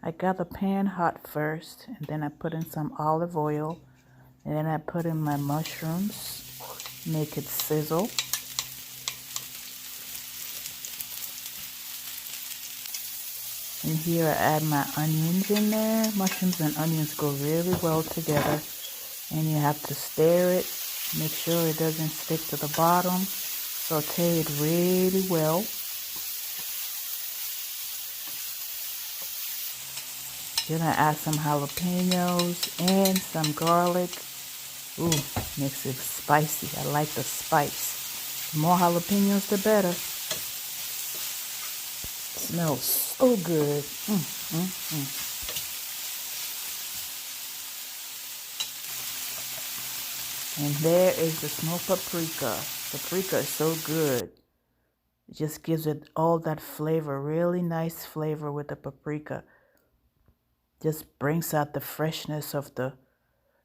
I got the pan hot first, and then I put in some olive oil, and then I put in my mushrooms, make it sizzle. And here I add my onions in there. Mushrooms and onions go really well together, and you have to stir it, make sure it doesn't stick to the bottom. Saute it really well. Then I add some jalapenos and some garlic. Ooh, makes it spicy. I like the spice. The more jalapenos, the better. Smells so good. And there is the smoked paprika. Paprika is so good. It just gives it all that flavor, really nice flavor with the paprika. Just brings out the freshness of the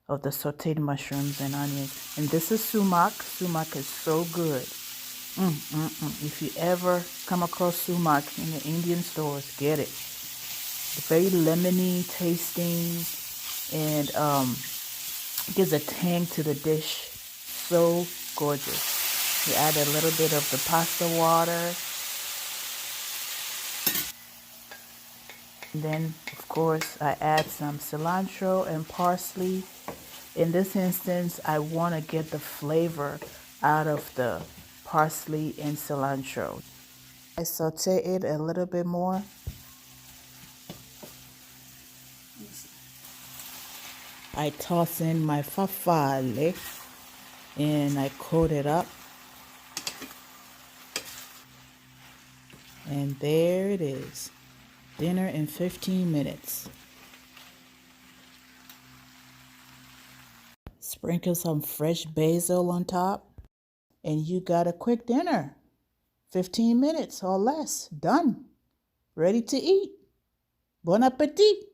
sauteed mushrooms and onions. And this is sumac. Sumac is so good. If you ever come across sumac in the Indian stores, get it. It's very lemony tasting, and gives a tang to the dish. So gorgeous. You add a little bit of the pasta water. And then, of course, I add some cilantro and parsley. In this instance, I want to get the flavor out of the parsley and cilantro. I saute it a little bit more. I toss in my farfalle and I coat it up. And there it is. Dinner in 15 minutes. Sprinkle some fresh basil on top, and you got a quick dinner. 15 minutes or less. Done. Ready to eat. Bon appetit.